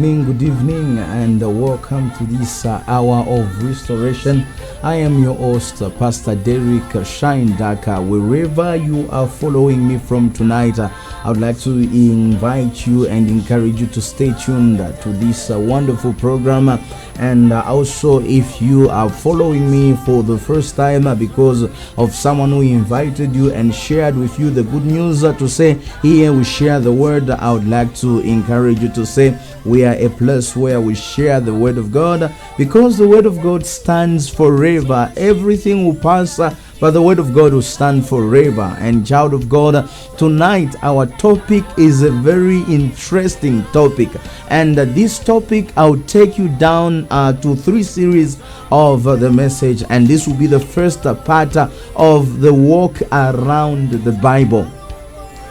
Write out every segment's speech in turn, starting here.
evening, and welcome to this hour of restoration. I am your host, Pastor Derrick Shine Daka. Wherever you are following me from tonight, I would like to invite you and encourage you to stay tuned to this wonderful program. And also, if you are following me for the first time because of someone who invited you and shared with you the good news to say, here we share the word, I would like to encourage you to say, we are a place where we share the word of God, because the word of God stands forever. Everything will pass, but the word of God will stand forever. And child of God, tonight our topic is a very interesting topic, and this topic I'll take you down to 3 series of the message, and this will be the first part of the walk around the Bible.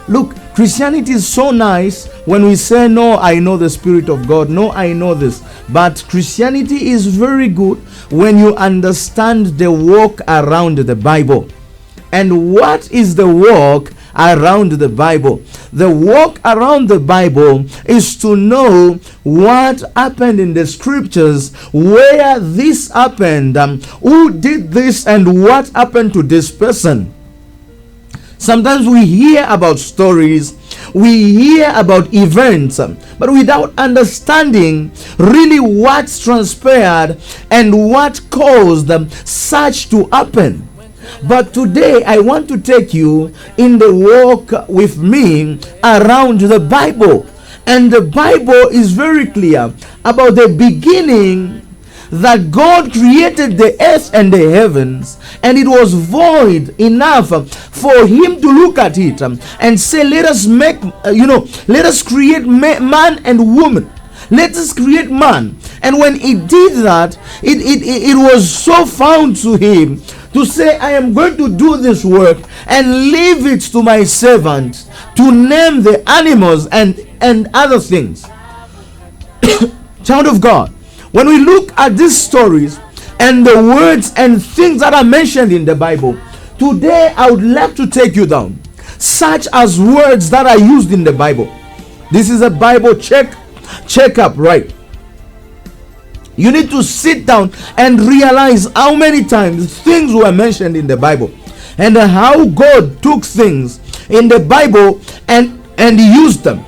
Look, Christianity is so nice when we say, no, I know the Spirit of God, no, I know this. But Christianity is very good when you understand the walk around the Bible. And what is the walk around the Bible? The walk around the Bible is to know what happened in the scriptures, where this happened, who did this, and what happened to this person. Sometimes we hear about stories, we hear about events, but without understanding really what transpired and what caused such to happen. But today I want to take you in the walk with me around the Bible. And the Bible is very clear about the beginning, that God created the earth and the heavens, and it was void enough for him to look at it and say, let us make, let us create man and woman. Let us create man. And when he did that, it was so found to him to say, I am going to do this work and leave it to my servant to name the animals and other things. Child of God, when we look at these stories and the words and things that are mentioned in the Bible, today I would like to take you down, such as words that are used in the Bible. This is a Bible check-up, right? You need to sit down and realize how many times things were mentioned in the Bible, and how God took things in the Bible and used them.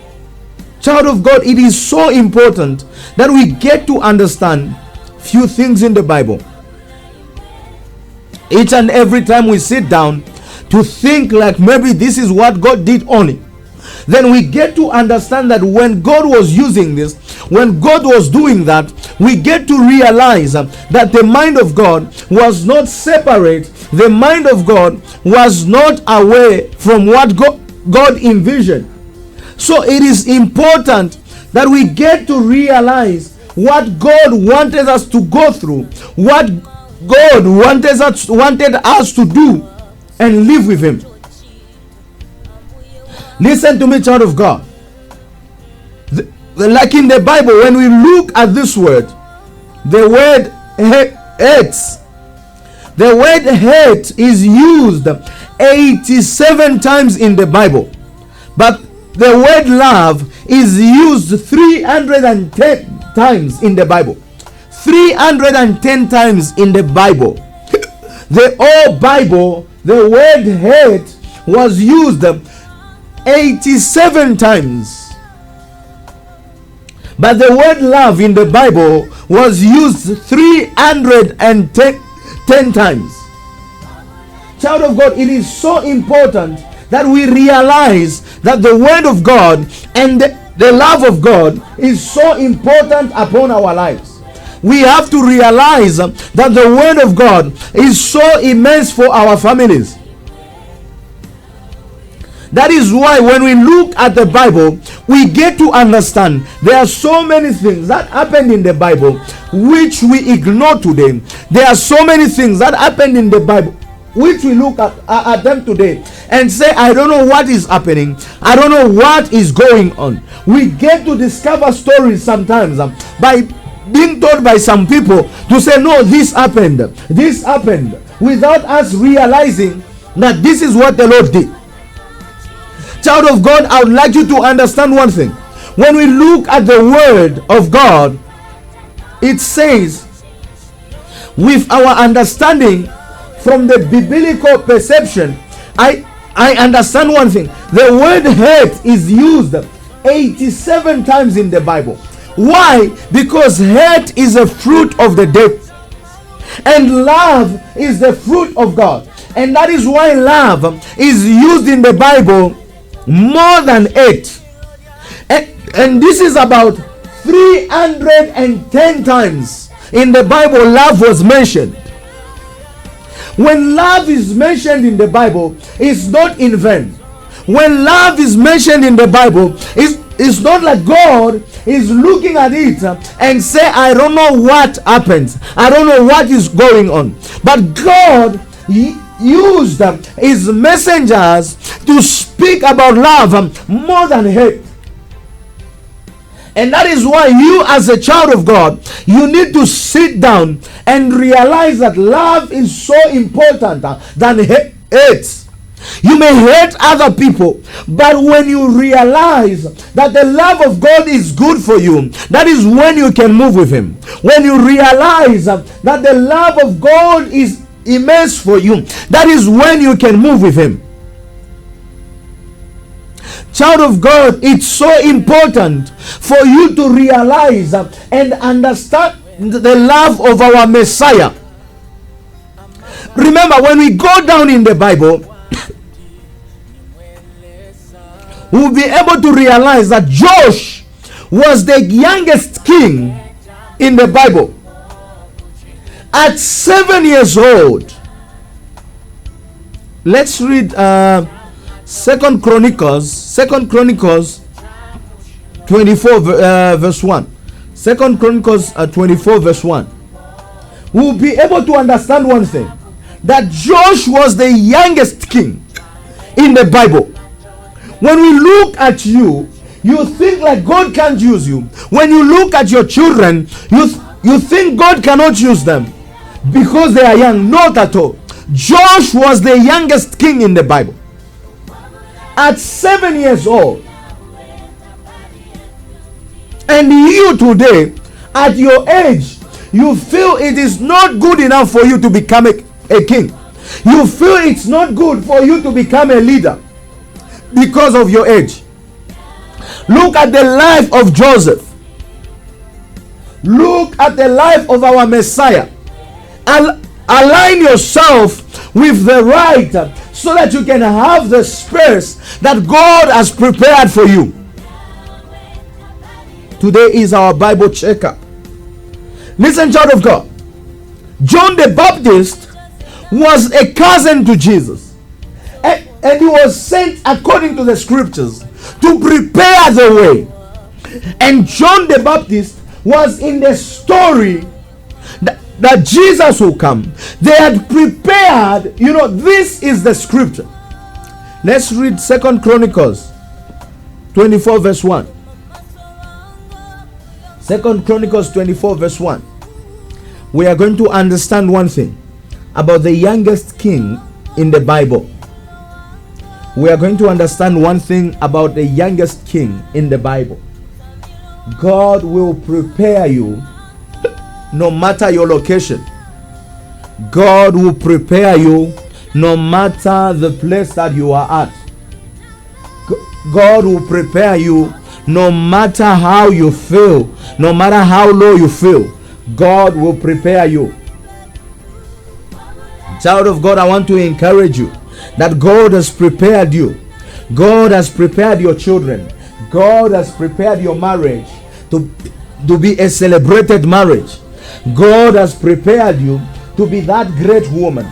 Child of God, it is so important that we get to understand few things in the Bible. Each and every time we sit down to think like maybe this is what God did only, then we get to understand that when God was using this, when God was doing that, we get to realize that the mind of God was not separate. The mind of God was not away from what God envisioned. So it is important that we get to realize what God wanted us to go through, what God wanted us to do, and live with him. Listen to me, child of God. Like in the Bible, when we look at this word, the word hate, the word hate is used 87 times in the Bible, but the word love is used 310 times in the Bible. 310 times in the Bible. The whole Bible, the word hate was used 87 times. But the word love in the Bible was used 310 times. Child of God, it is so important that we realize that the word of God and the love of God is so important upon our lives. We have to realize that the word of God is so immense for our families. That is why when we look at the Bible, we get to understand there are so many things that happened in the Bible which we ignore today. There are so many things that happened in the Bible which we look at them today and say, I don't know what is happening, I don't know what is going on. We get to discover stories sometimes by being told by some people to say, no, this happened, without us realizing that this is what the Lord did. Child of God, I would like you to understand one thing. When we look at the word of God, it says, with our understanding from the biblical perception, I understand one thing. The word hate is used 87 times in the Bible. Why? Because hate is a fruit of the devil, and love is the fruit of God. And that is why love is used in the Bible more than hate. And this is about 310 times in the Bible love was mentioned. When love is mentioned in the Bible, it's not in vain. When love is mentioned in the Bible, it's not like God is looking at it and say, I don't know what happens, I don't know what is going on. But God used his messengers to speak about love more than hate. And that is why you, as a child of God, you need to sit down and realize that love is so important than hate. You may hate other people, but when you realize that the love of God is good for you, that is when you can move with him. When you realize that the love of God is immense for you, that is when you can move with him. Child of God, it's so important for you to realize and understand the love of our Messiah. Remember, when we go down in the Bible, we'll be able to realize that Josh was the youngest king in the Bible. At 7 years old, let's read Second Chronicles 24 verse 1. Second Chronicles 24 verse 1. We'll be able to understand one thing, that Josh was the youngest king in the Bible. When we look at you, you think like God can't use you. When you look at your children, you think God cannot use them because they are young. Not at all. Josh was the youngest king in the Bible. At 7 years old. And you today, at your age, you feel it is not good enough for you to become a king. You feel it's not good for you to become a leader because of your age. Look at the life of Joseph. Look at the life of our Messiah. Align yourself with the right so that you can have the space that God has prepared for you. Today is our Bible checkup. Listen, child of God. John the Baptist was a cousin to Jesus. And he was sent according to the scriptures to prepare the way. And John the Baptist was in the story that Jesus will come. They had prepared, this is the scripture. Let's read 2 Chronicles 24 verse 1. 2 Chronicles 24 verse 1. We are going to understand one thing about the youngest king in the Bible. We are going to understand one thing about the youngest king in the Bible. God will prepare you no matter your location. God will prepare you no matter the place that you are at. God will prepare you no matter how you feel, no matter how low you feel. God will prepare you. Child of God, I want to encourage you that God has prepared you. God has prepared your children. God has prepared your marriage to be a celebrated marriage. God has prepared you to be that great woman.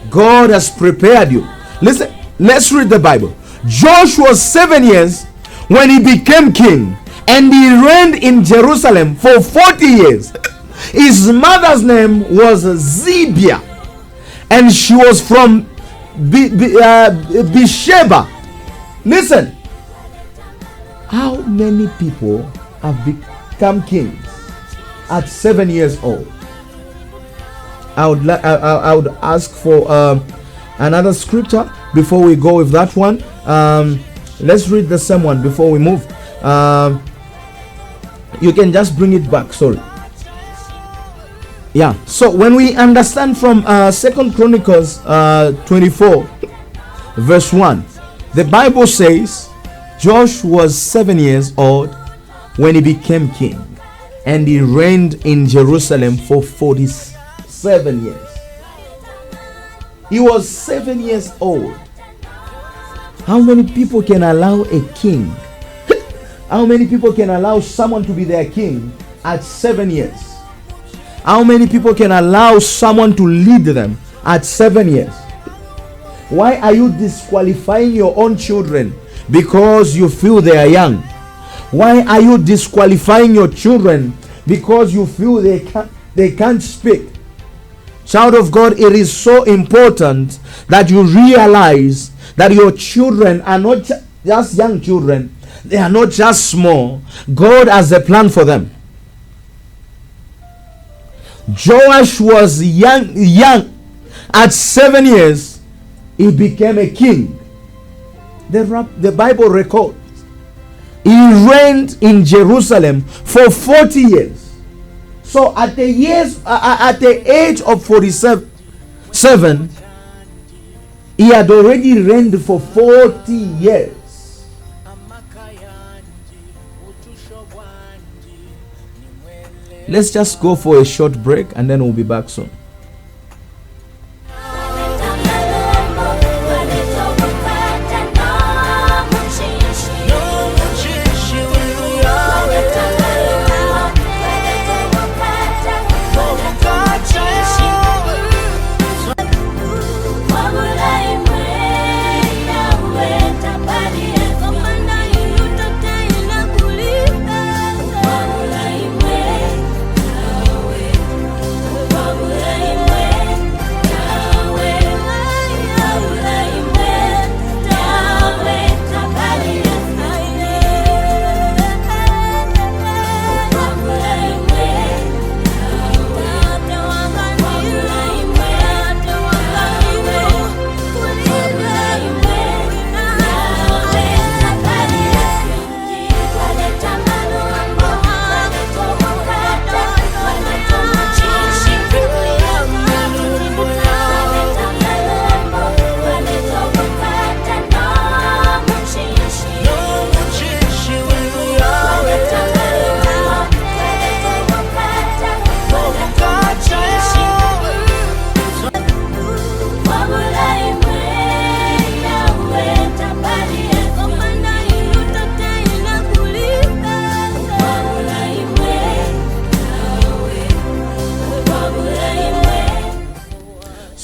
God has prepared you. Listen, let's read the Bible. Joshua was 7 years when he became king, and he reigned in Jerusalem for 40 years. His mother's name was Zibiah, and she was from Beersheba. Listen, how many people have become kings at 7 years old? I would ask for another scripture before we go with that one. Let's read the same one before we move. You can just bring it back. Sorry. Yeah. So when we understand from Second Chronicles 24, verse 1, the Bible says Josh was 7 years old when he became king, and he reigned in Jerusalem for 47 years. He was 7 years old. How many people can allow a king? How many people can allow someone to be their king at 7 years? How many people can allow someone to lead them at 7 years? Why are you disqualifying your own children because you feel they are young? Why are you disqualifying your children because you feel they can't speak? Child of God, it is so important that you realize that your children are not just young children. They are not just small. God has a plan for them. Joash was young. At 7 years, he became a king. The Bible records he reigned in Jerusalem for 40 years. So at the age of 47, he had already reigned for 40 years. Let's just go for a short break and then we'll be back soon.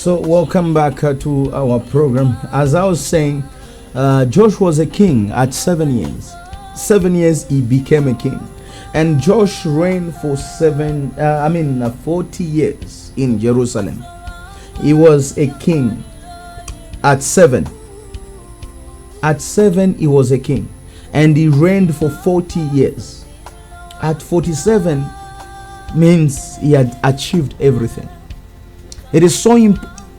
So welcome back to our program. As I was saying, Josh was a king at 7 years. 7 years he became a king, and Josh reigned for 40 years in Jerusalem. He was a king at 7. At 7 he was a king, and he reigned for 40 years. At 47 means he had achieved everything. It is so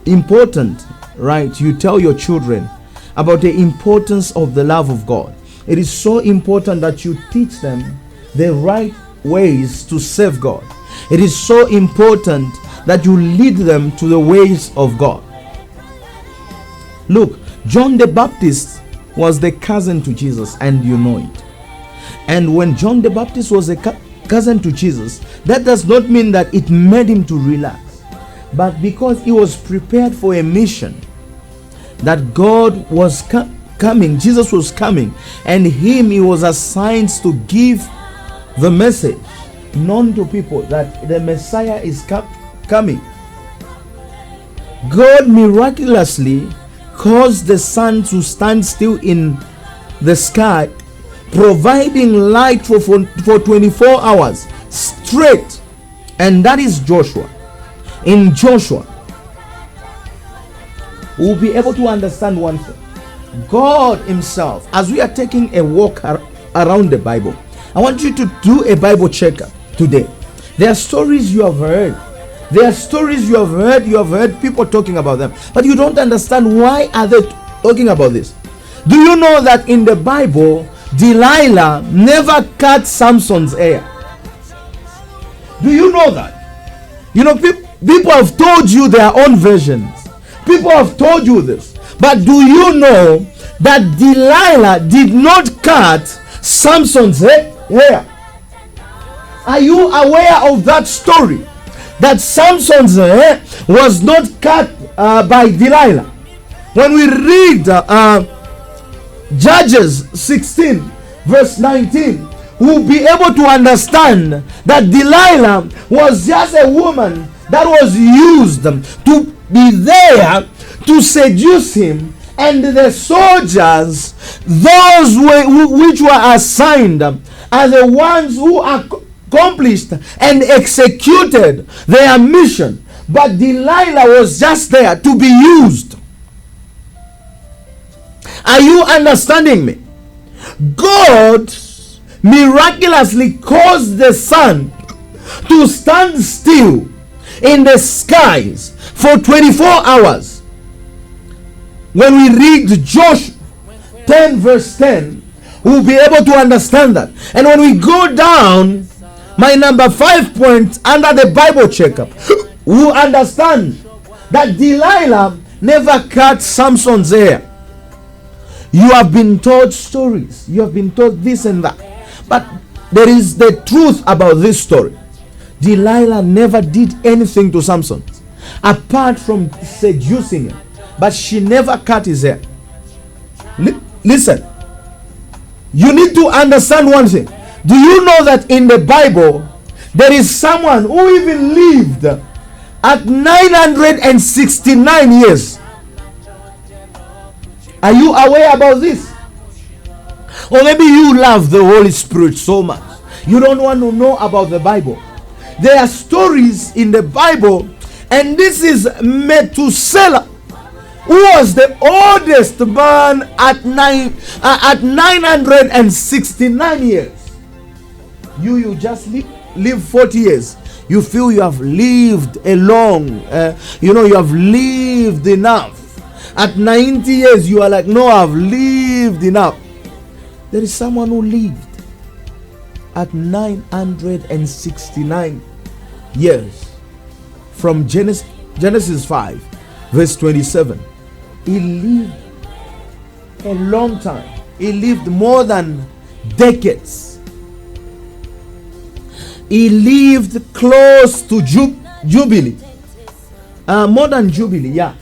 important, right? You tell your children about the importance of the love of God. It is so important that you teach them the right ways to serve God. It is so important that you lead them to the ways of God. Look, John the Baptist was the cousin to Jesus, and you know it. And when John the Baptist was a cousin to Jesus, that does not mean that it made him to relax. But because he was prepared for a mission, that God was coming, Jesus was coming, and he was assigned to give the message known to people that the Messiah is coming. God miraculously caused the sun to stand still in the sky, providing light for 24 hours straight. And that is Joshua. In Joshua, we'll be able to understand one thing. God himself, as we are taking a walk around the Bible, I want you to do a Bible checkup today. There are stories you have heard. There are stories you have heard people talking about them, but you don't understand why are they talking about this. Do you know that in the Bible, Delilah never cut Samson's hair? Do you know that? You know, people have told you their own versions. People have told you this. But do you know that Delilah did not cut Samson's hair? Are you aware of that story? That Samson's hair was not cut by Delilah. When we read Judges 16 verse 19, we'll be able to understand that Delilah was just a woman that was used to be there to seduce him, and the soldiers, those which were assigned, are the ones who accomplished and executed their mission. But Delilah was just there to be used. Are you understanding me? God miraculously caused the sun to stand still in the skies for 24 hours. When we read Joshua 10 verse 10, we'll be able to understand that. And when we go down, my number 5 point under the Bible checkup, we'll understand that Delilah never cut Samson's hair. You have been told stories, you have been told this and that, but there is the truth about this story. Delilah never did anything to Samson apart from seducing him, but she never cut his hair. Listen, you need to understand one thing. Do you know that in the Bible there is someone who even lived at 969 years? Are you aware about this? Or maybe you love the Holy Spirit so much you don't want to know about the Bible. There are stories in the Bible, and this is Methuselah, who was the oldest man at 969 years. You just live 40 years. You feel you have lived a long, you have lived enough. At 90 years, you are like, no, I've lived enough. There is someone who lived at 969 years. From Genesis 5, verse 27. He lived a long time. He lived more than decades. He lived close to Jubilee. More than Jubilee, yeah.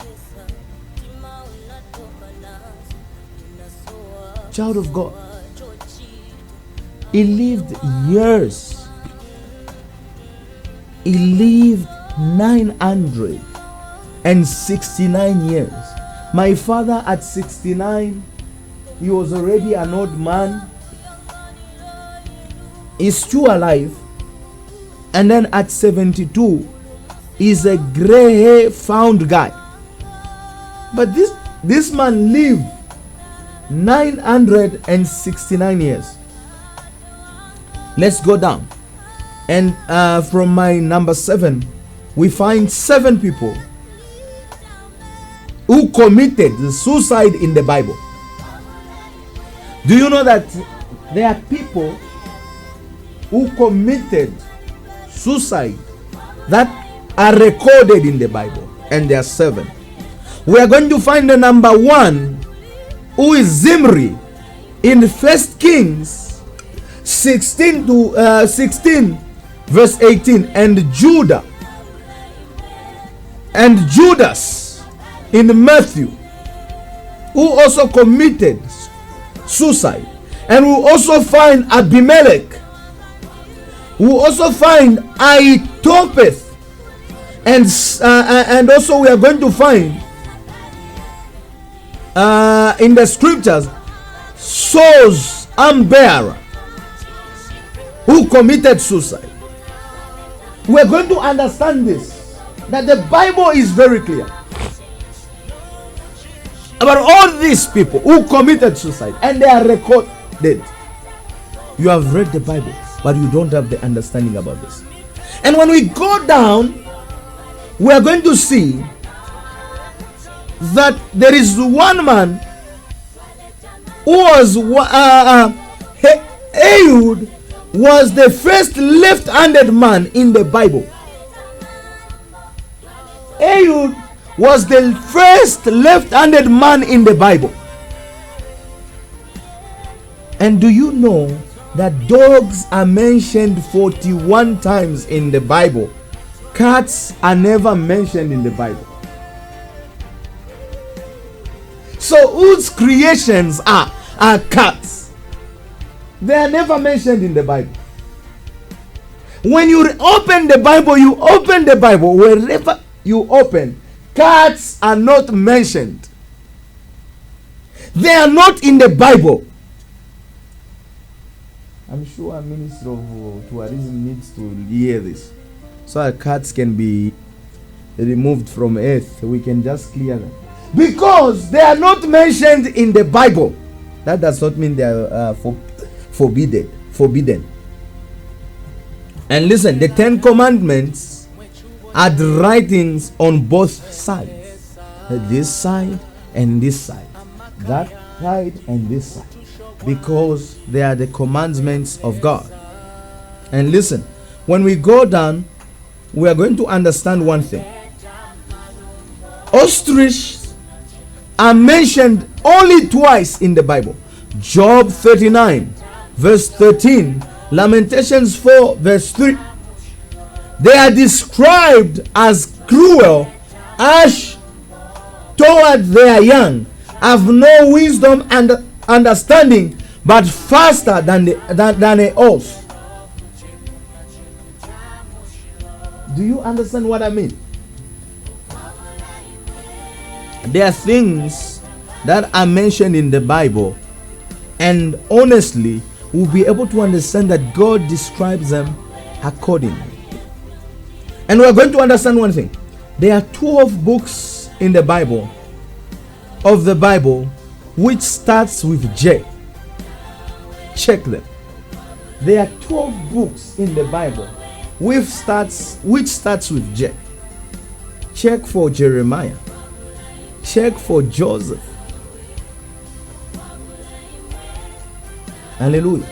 Child of God. He lived years. He lived 969 years. My father at 69, he was already an old man. He's still alive. And then at 72, he's a gray hair found guy. But this man lived 969 years. Let's go down. And from my number 7, we find 7 people who committed suicide in the Bible. Do you know that there are people who committed suicide that are recorded in the Bible? And there are 7. We are going to find the number 1, who is Zimri, in 1 Kings 16 verse 18, and Judas in Matthew, who also committed suicide. And we also find Abimelech. We also find Ahithophel, and also we are going to find in the scriptures Saul's arm bearer, who committed suicide. We're going to understand this, that the Bible is very clear about all these people who committed suicide, and they are recorded. You have read the Bible, but you don't have the understanding about this. And when we go down, we are going to see that there is one man who was Ehud, was the first left-handed man in the Bible. Ehud was the first left-handed man in the Bible. And do you know that dogs are mentioned 41 times in the Bible? Cats are never mentioned in the Bible. So whose creations are cats? They are never mentioned in the Bible. When you open the Bible, wherever you open, cats are not mentioned. They are not in the Bible. I'm sure a Minister of Tourism needs to hear this, so that cats can be removed from earth. We can just clear them. Because they are not mentioned in the Bible. That does not mean they are forbidden. And listen, the 10 Commandments are the writings on both sides. This side and this side. That side and this side. Because they are the commandments of God. And listen, when we go down, we are going to understand one thing. Ostrich are mentioned only twice in the Bible. Job 39 verse 13, Lamentations 4 verse 3. They are described as cruel, harsh toward their young, have no wisdom and understanding, but faster than a horse. Do you understand what I mean? There are things that are mentioned in the Bible, and honestly, we'll be able to understand that God describes them accordingly. And we're going to understand one thing. There are 12 books in the Bible, which starts with J. Check them. There are 12 books in the Bible which starts with J. Check for Jeremiah. Check for Joseph. Hallelujah.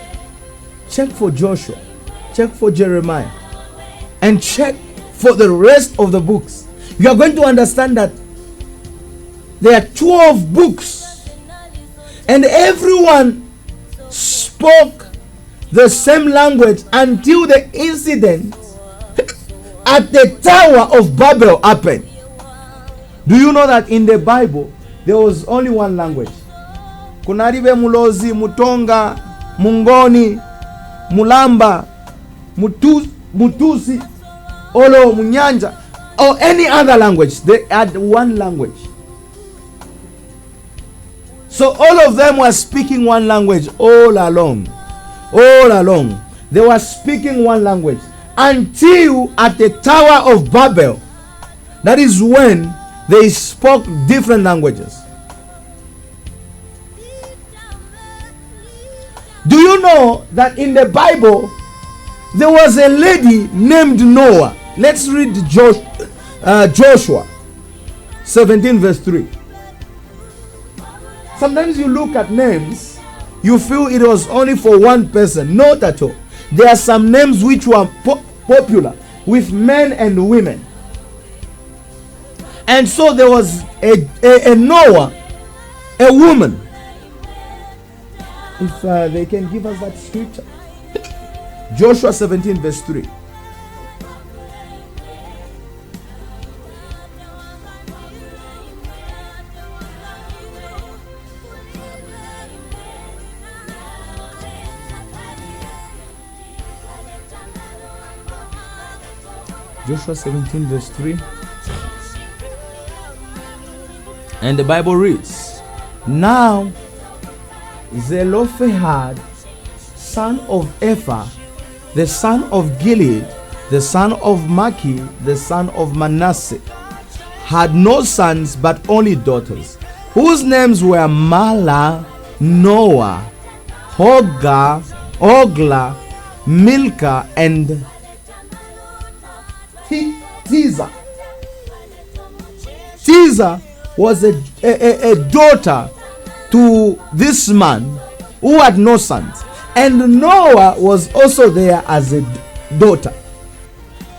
Check for Joshua. Check for Jeremiah. And check for the rest of the books. You are going to understand that there are 12 books, and everyone spoke the same language until the incident at the Tower of Babel happened. Do you know that in the Bible there was only one language? Kunaribe Mulozi, Mutonga, Mungoni, Mulamba, Mutusi, Olo, Munyanja, or any other language. They had one language. So all of them were speaking one language all along. They were speaking one language until at the Tower of Babel. That is when they spoke different languages. Do you know that in the Bible there was a lady named Noah? Let's read Joshua 17 verse 3. Sometimes you look at names, you feel it was only for one person. Not at all. There are some names which were popular with men and women. And so there was a Noah, a woman. If they can give us that scripture. Joshua 17 verse 3. Joshua 17 verse 3. And the Bible reads, Now Zelophehad, son of Ephah, the son of Gilead, the son of Maki, the son of Manasseh, had no sons but only daughters, whose names were Mala, Noah, Hogla, Milcah, and Tirzah. Tirzah was a daughter to this man who had no sons. And Noah was also there as a daughter.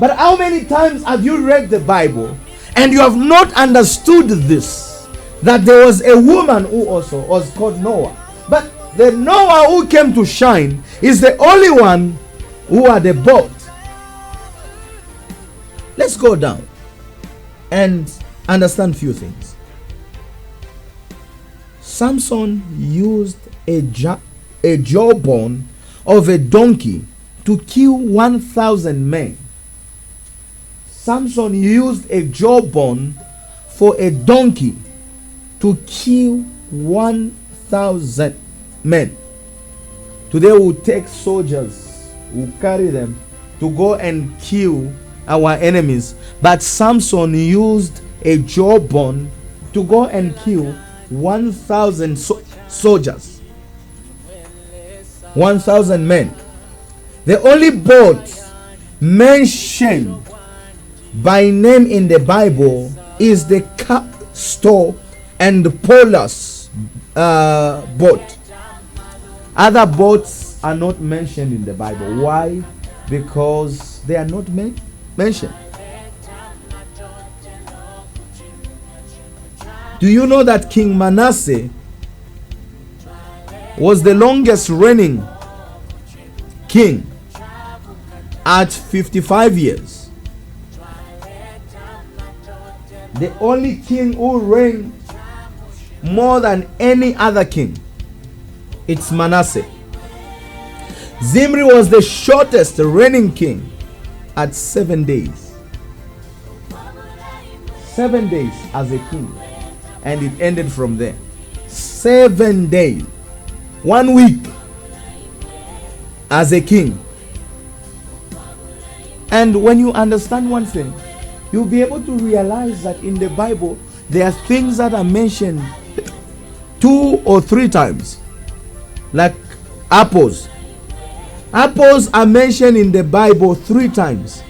But how many times have you read the Bible and you have not understood this? That there was a woman who also was called Noah. But the Noah who came to shine is the only one who had a boat. Let's go down and understand few things. Samson used a jawbone of a donkey to kill 1,000 men. Samson used a jawbone for a donkey to kill 1,000 men. Today we'll take soldiers, we'll carry them to go and kill our enemies. But Samson used a jawbone to go and kill 1,000 soldiers. 1,000 men. The only boat mentioned by name in the Bible is the Castor and Pollux boat. Other boats are not mentioned in the Bible. Why? Because they are not mentioned. Do you know that King Manasseh was the longest reigning king at 55 years? The only king who reigned more than any other king, it's Manasseh. Zimri was the shortest reigning king at 7 days. 7 days as a king, and it ended from there. 7 days, 1 week as a king. And when you understand one thing, you'll be able to realize that in the Bible there are things that are mentioned 2 or 3 times, like apples. Apples are mentioned in the Bible 3 times.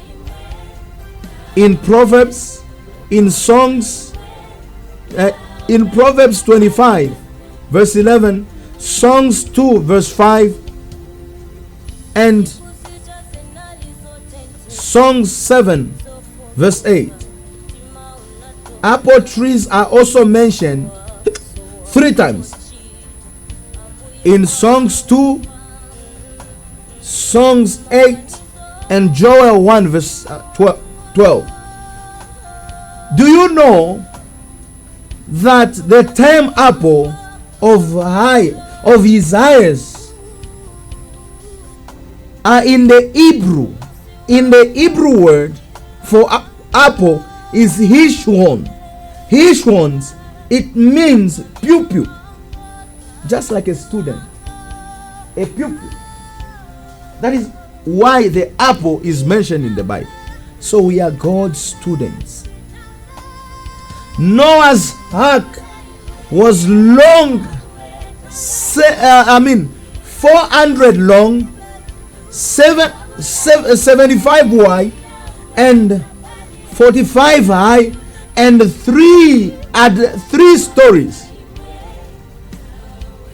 In Proverbs, in Songs, in Proverbs 25 verse 11, Songs 2 verse 5, and Songs 7 verse 8. Apple trees are also mentioned 3 times. In Songs 2, Songs 8, and Joel 1 verse 12. Do you know that the term apple of his eyes are in the Hebrew? In the Hebrew word for apple is hishon. Hishons, it means pupil, just like a student, a pupil. That is why the apple is mentioned in the Bible. So we are God's students. Noah's ark was long, 400 long, 75 wide, and 45 high, and 3 stories.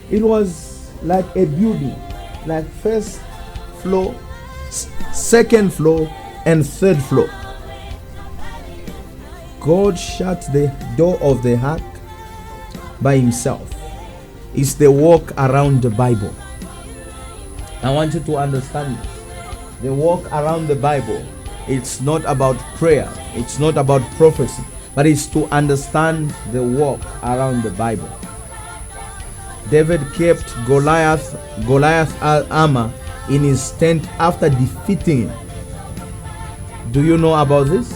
It was like a building, like first floor, second floor, and third floor. God shut the door of the ark by himself. It's the walk around the Bible. I want you to understand this. The walk around the Bible, it's not about prayer, it's not about prophecy, but it's to understand the walk around the Bible. David kept Goliath's armor in his tent after defeating him. Do you know about this?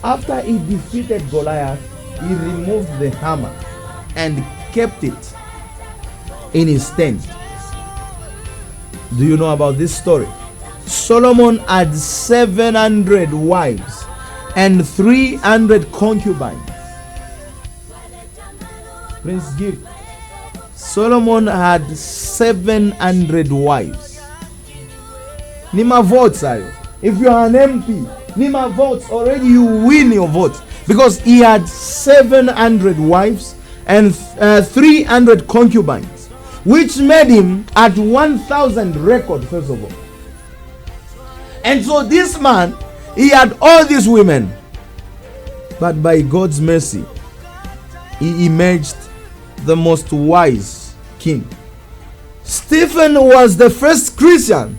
After he defeated Goliath, he removed the hammer and kept it in his tent. Do you know about this story? Solomon had 700 wives and 300 concubines. Prince Gift. Solomon had 700 wives. Nima votes, if you are an MP, Nima votes, already you win your vote, because he had 700 wives and 300 concubines. which made him at 1,000 record, first of all. And so this man, he had all these women, but by God's mercy, he emerged the most wise king. Stephen was the first Christian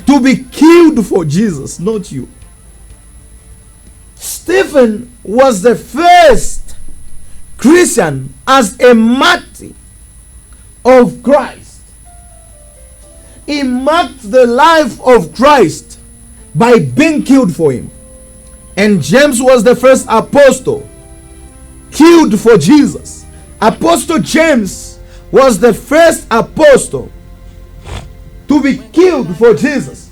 to be killed for Jesus, not you. Stephen was the first Christian as a martyr of Christ. He marked the life of Christ by being killed for him. And James was the first apostle killed for Jesus. Apostle James was the first apostle to be killed for Jesus.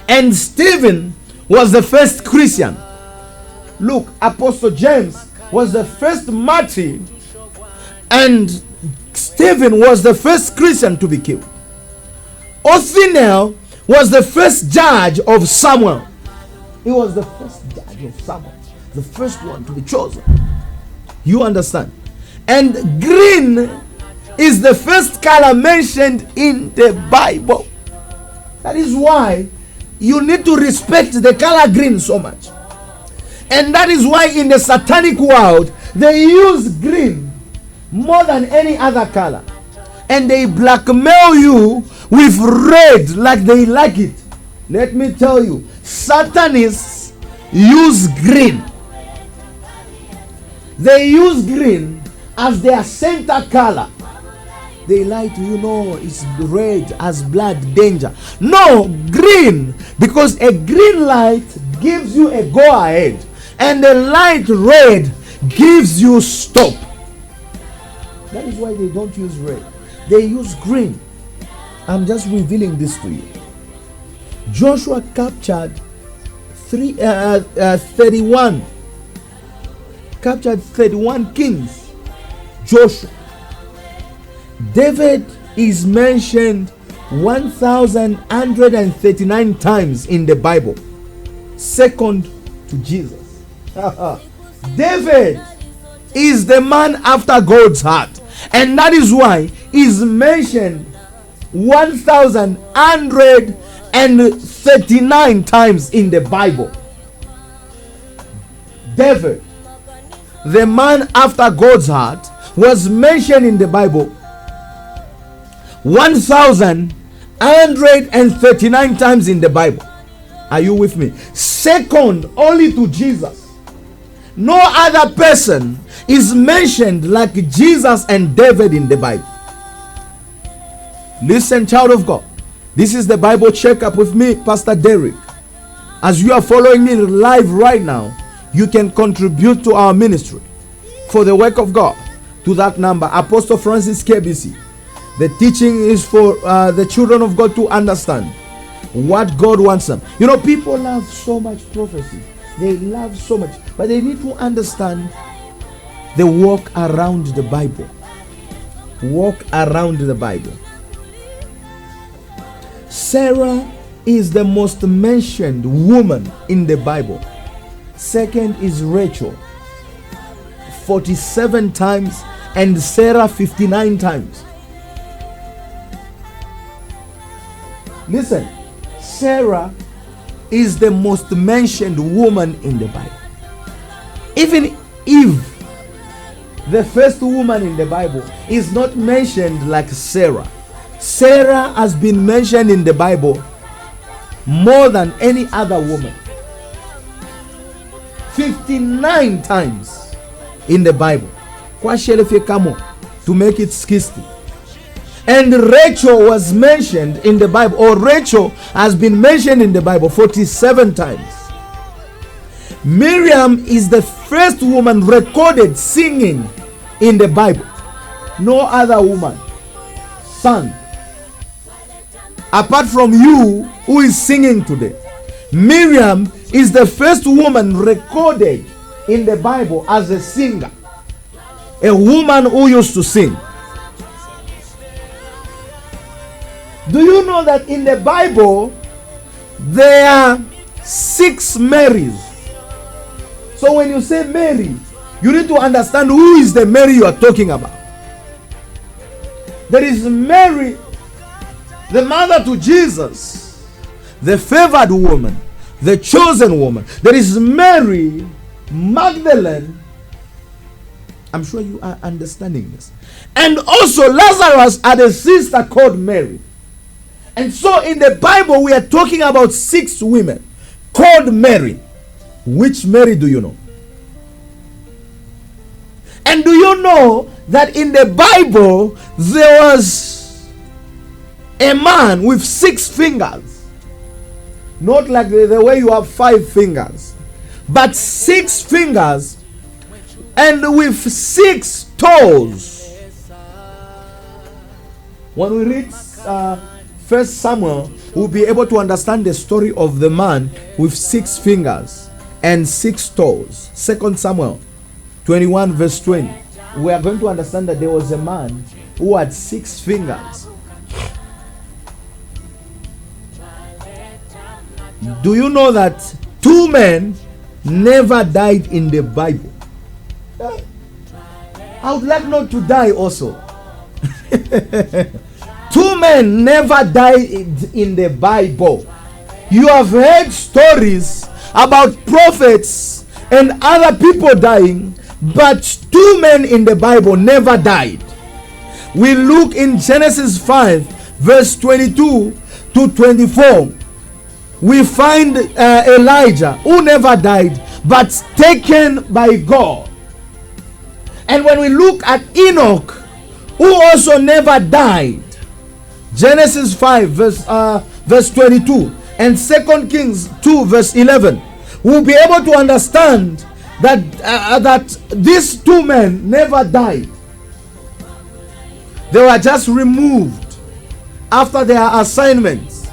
And Stephen was the first Christian. Look, Apostle James was the first martyr, and Stephen was the first Christian to be killed. Othniel was the first judge of Samuel. He was the first judge of Samuel, the first one to be chosen. You understand? And green is the first color mentioned in the Bible. That is why you need to respect the color green so much. And that is why in the satanic world, they use green more than any other color. And they blackmail you with red like they like it. Let me tell you, Satanists use green. They use green as their center color. They lie to you, no, it's red as blood, danger. No, green, because a green light gives you a go ahead, and a light red gives you stop. That is why they don't use red. They use green. I'm just revealing this to you. Joshua captured 31 kings. Joshua. David is mentioned 1,139 times in the Bible, second to Jesus. David is the man after God's heart, and that is why he's mentioned 1,139 times in the Bible. David, the man after God's heart, was mentioned in the Bible 1,139 times in the Bible. Are you with me? Second only to Jesus. No other person is mentioned like Jesus and David in the Bible. Listen, child of God. This is the Bible checkup with me, Pastor Derrick. As you are following me live right now, you can contribute to our ministry for the work of God to that number, Apostle Francis KBC. The teaching is for the children of God to understand what God wants them. You know, people love so much prophecy. They love so much, but they need to understand the walk around the Bible. Walk around the Bible. Sarah is the most mentioned woman in the Bible. Second is Rachel, 47 times, and Sarah 59 times. Listen, Sarah is the most mentioned woman in the Bible. Even Eve, the first woman in the Bible, is not mentioned like Sarah. Sarah has been mentioned in the Bible more than any other woman. 59 times in the Bible. To make it 60. And Rachel was mentioned in the Bible, or Rachel has been mentioned in the Bible 47 times. Miriam is the first woman recorded singing in the Bible. No other woman sang. Apart from you who is singing today, Miriam is the first woman recorded in the Bible as a singer. A woman who used to sing. Do you know that in the Bible there are 6 Marys? So when you say Mary, you need to understand who is the Mary you are talking about. There is Mary, the mother to Jesus, the favored woman, the chosen woman. There is Mary Magdalene. I'm sure you are understanding this. And also Lazarus had a sister called Mary. And so in the Bible we are talking about 6 women called Mary. Which Mary do you know? And do you know that in the Bible there was a man with 6 fingers? Not like the way you have 5 fingers, but 6 fingers and with 6 toes. When we read 1 Samuel, we'll be able to understand the story of the man with 6 fingers and 6 toes. 2 Samuel 21 verse 20. We are going to understand that there was a man who had 6 fingers. Do you know that 2 men never died in the Bible? I would like not to die also. 2 men never died in the Bible. You have heard stories about prophets and other people dying, but 2 men in the Bible never died. We look in Genesis 5 verse 22 to 24. We find Elijah, who never died but taken by God. And when we look at Enoch, who also never died, Genesis 5 verse 22 and 2 Kings 2 verse 11, we'll be able to understand that these 2 men never died. They were just removed after their assignments.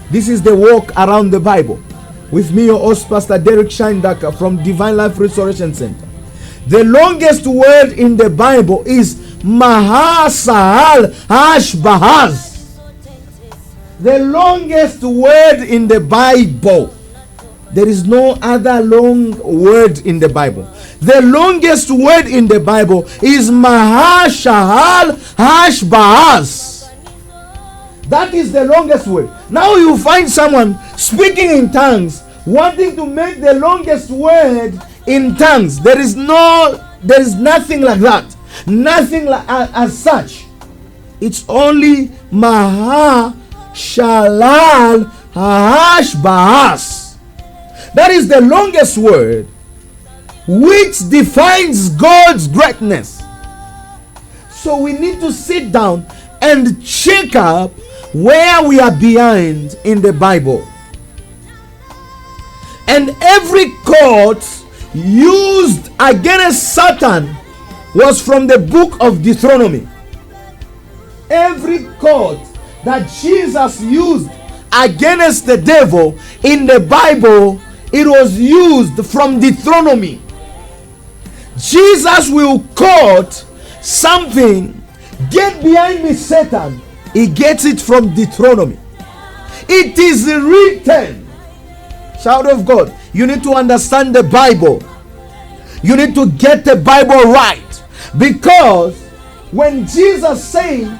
This is the walk around the Bible. With me, your host, Pastor Derrick Shindaka from Divine Life Restoration Center. The longest word in the Bible is Mahasahal Hashbahaz. The longest word in the Bible. There is no other long word in the Bible. The longest word in the Bible is Mahashahal Hashbahaz. That is the longest word. Now you find someone speaking in tongues, wanting to make the longest word in tongues. There is nothing like that. Nothing as such. It's only Maha Shalal Hashbahas. That is the longest word which defines God's greatness. So we need to sit down and check up where we are behind in the Bible. And every court used against Satan was from the book of Deuteronomy. Every court that Jesus used against the devil in the Bible, it was used from Deuteronomy. Jesus will quote something, "Get behind me, Satan." He gets it from Deuteronomy. It is written. Child of God, you need to understand the Bible. You need to get the Bible right. Because when Jesus said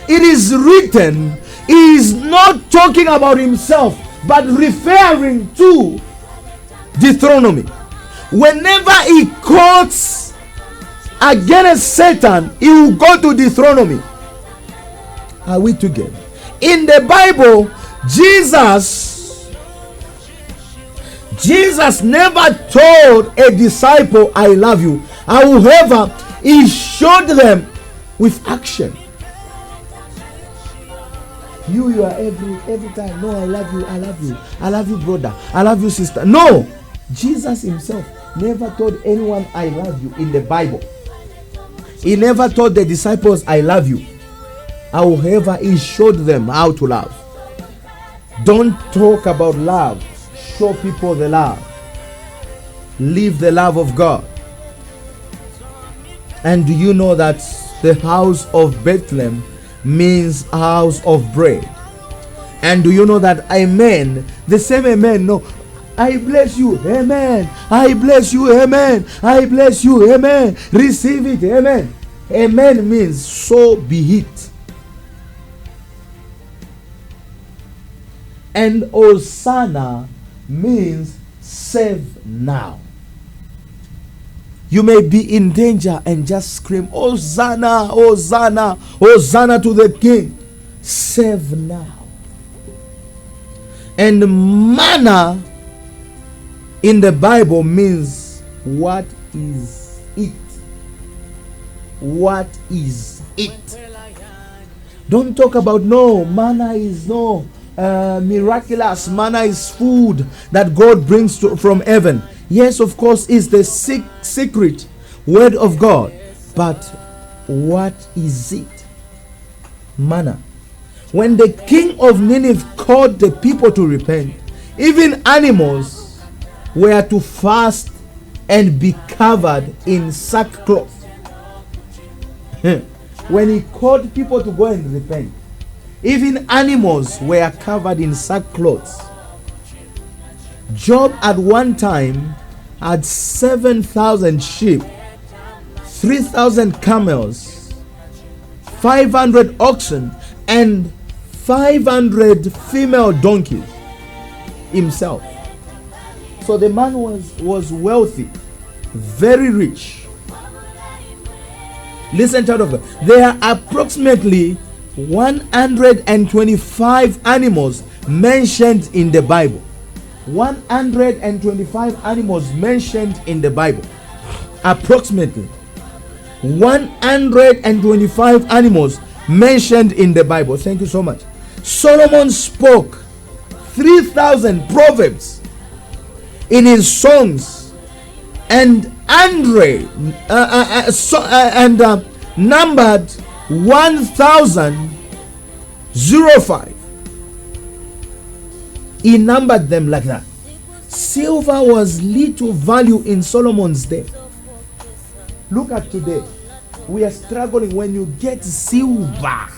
it is written, he is not talking about himself, but referring to Deuteronomy. Whenever he quotes against Satan, he will go to Deuteronomy. Are we together? In the Bible, Jesus never told a disciple, "I love you." However, he showed them with action. You are every time, "No, I love you, I love you, I love you, brother, I love you, sister." No, Jesus himself never told anyone, "I love you" in the Bible. He never told the disciples, "I love you." However, he showed them how to love. Don't talk about love. Show people the love. Live the love of God. And do you know that the house of Bethlehem means house of bread? And do you know that amen, the same amen, no, I bless you, amen, I bless you, amen, I bless you, amen, receive it, amen. Amen means so be it. And Hosanna means save now. You may be in danger and just scream, Hosanna, Hosanna, Hosanna to the King. Save now. And manna in the Bible means what is it? What is it? Don't talk about no, manna is no miraculous. Manna is food that God brings from heaven. Yes, of course, is the secret word of God. But what is it? Manna. When the king of Nineveh called the people to repent, even animals were to fast and be covered in sackcloth. When he called people to go and repent, even animals were covered in sackcloth. Job at one time had 7,000 sheep, 3,000 camels, 500 oxen, and 500 female donkeys himself. So the man was wealthy, very rich. Listen, child of God. There are approximately 125 animals mentioned in the Bible. 125 animals mentioned in the Bible. Approximately 125 animals mentioned in the Bible. Thank you so much. Solomon spoke 3,000 proverbs in his songs, and numbered 1,005. He numbered them like that. Silver was little value in Solomon's day. Look at today. We are struggling when you get silver.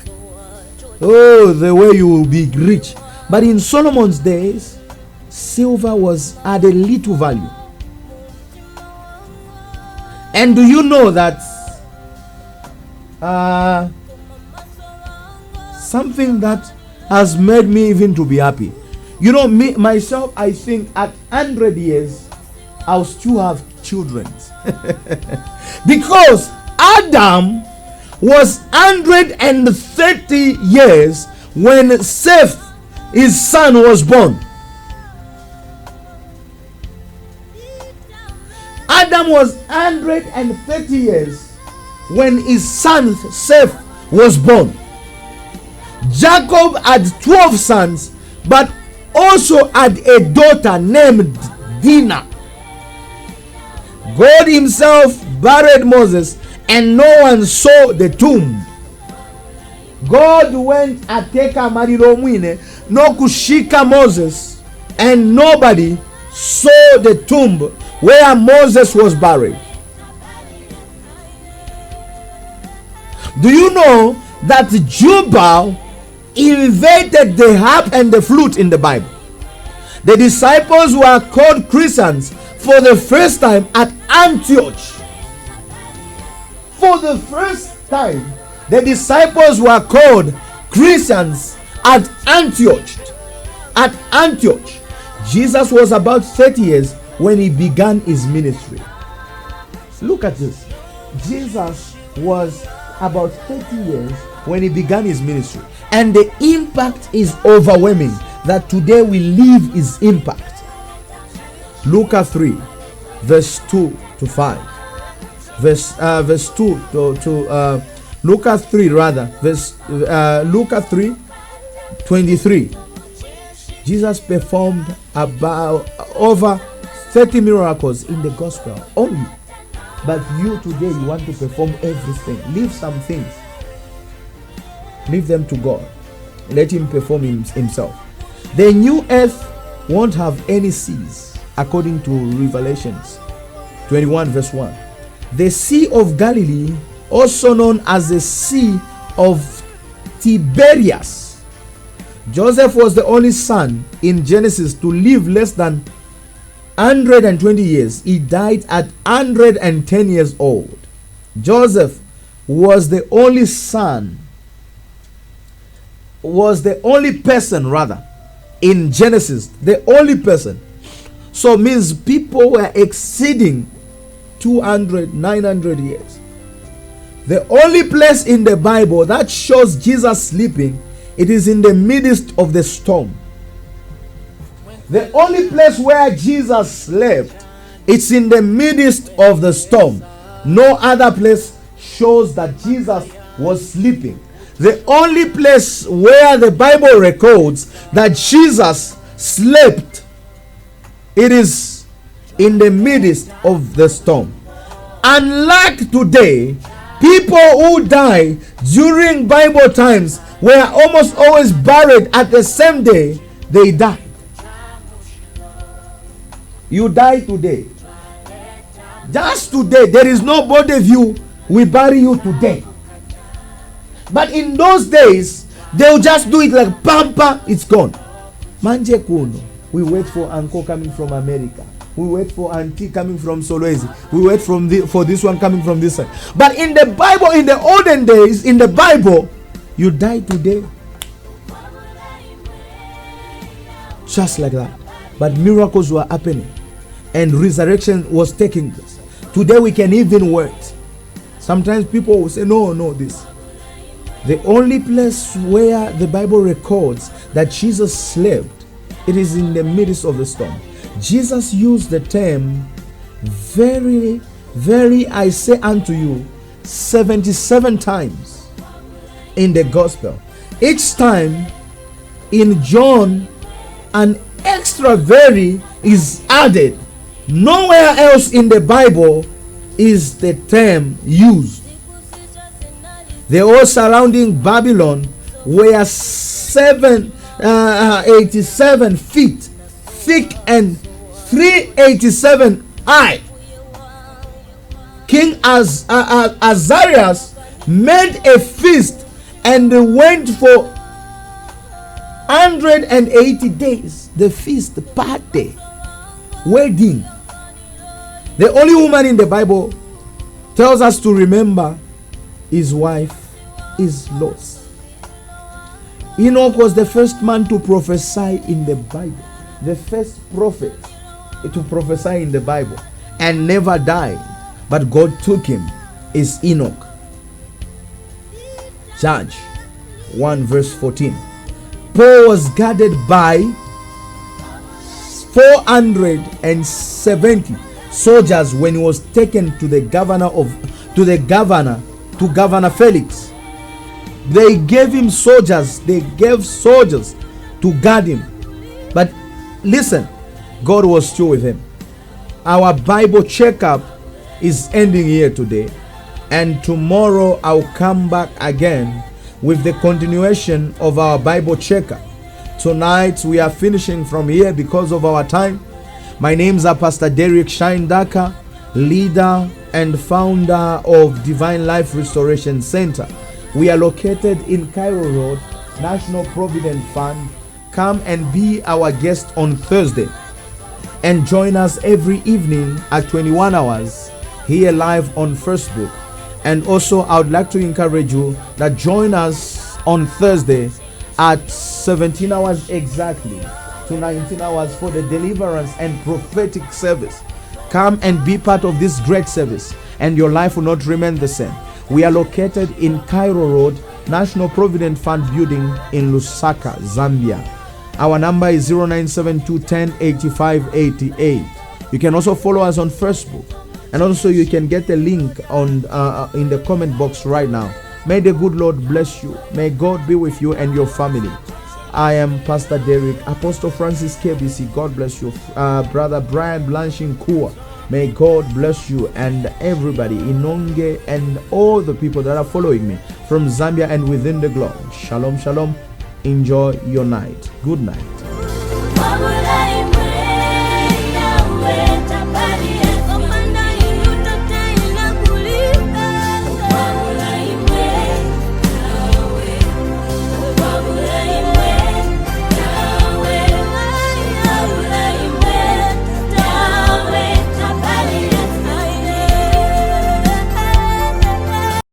Oh, the way you will be rich. But in Solomon's days, silver was at a little value. And do you know that something that has made me even to be happy? You know, me myself, I think at 100 years I'll still have children. Because Adam was 130 years when Seth, his son, was born. Adam was 130 years when his son Seth was born. Jacob had 12 sons, but also had a daughter named Dinah. God himself buried Moses, and no one saw the tomb. God went ateka mariro mwine no kushika Moses, and nobody saw the tomb where Moses was buried. Do you know that Jubal invented the harp and the flute in the Bible? The disciples were called Christians for the first time at Antioch. For the first time, the disciples were called Christians at Antioch. At Antioch. Jesus was about 30 years when he began his ministry. Look at this. Jesus was about 30 years when he began his ministry. And the impact is overwhelming, that today we live his impact. Luke 3, verse 2 to 5. Verse 2 to Luke 3 rather. Luke 3, 23. Jesus performed about over 30 miracles in the gospel only. But you today, you want to perform everything. Leave some things. Leave them to God. Let him perform himself. The new earth won't have any seas, according to Revelations 21 verse 1. The Sea of Galilee, also known as the Sea of Tiberias. Joseph was the only son in Genesis to live less than 120 years. He died at 110 years old. Joseph was the only son, was the only person rather in Genesis, the only person. So means people were exceeding 200, 900 years. The only place in the Bible that shows Jesus sleeping, it is in the midst of the storm. The only place where Jesus slept, it's in the midst of the storm. No other place shows that Jesus was sleeping. The only place where the Bible records that Jesus slept, it is in the midst of the storm. Unlike today, people who die during Bible times were almost always buried at the same day they died. You die today. Just today, there is nobody view, we bury you today. But in those days, they'll just do it like pampa, it's gone. Manje kuno. We wait for uncle coming from America. We wait for auntie coming from Solwezi. We wait for this one coming from this side. But in the Bible, in the olden days, in the Bible, you die today. Just like that. But miracles were happening. And resurrection was taking place. Today we can even wait. Sometimes people will say, no, this. The only place where the Bible records that Jesus slept, it is in the midst of the storm. Jesus used the term very, very, I say unto you, 77 times in the gospel. Each time in John, an extra very is added. Nowhere else in the Bible is the term used. The whole surrounding Babylon were 87 feet thick and 387 high. King Azarias made a feast and went for 180 days. The feast, party, wedding. The only woman in the Bible tells us to remember his wife is lost. Enoch was the first man to prophesy in the Bible, the first prophet to prophesy in the Bible, and never died, but God took him, is Enoch. Judge 1 verse 14. Paul was guarded by 470 soldiers when he was taken to the governor Felix. They gave him soldiers, they gave soldiers to guard him. But listen, God was still with him. Our Bible checkup is ending here today, and tomorrow I'll come back again with the continuation of our Bible checkup. Tonight we are finishing from here because of our time. My name's Pastor Derrick Shindaka, leader and founder of Divine Life Restoration Center. We are located in Cairo Road, National Provident Fund. Come and be our guest on Thursday and join us every evening at 21 hours here live on Facebook. And also I would like to encourage you that join us on Thursday at 17 hours exactly to 19 hours for the deliverance and prophetic service. Come and be part of this great service, and your life will not remain the same. We are located in Cairo Road, National Provident Fund building in Lusaka, Zambia. Our number is 0972108588. You can also follow us on Facebook, and also you can get a link on in the comment box right now. May the good Lord bless you. May God be with you and your family. I am Pastor Derrick, Apostle Francis KBC. God bless you. Brother Brian Blanching Kua. May God bless you and everybody, Inonge and all the people that are following me from Zambia and within the globe. Shalom, shalom. Enjoy your night. Good night.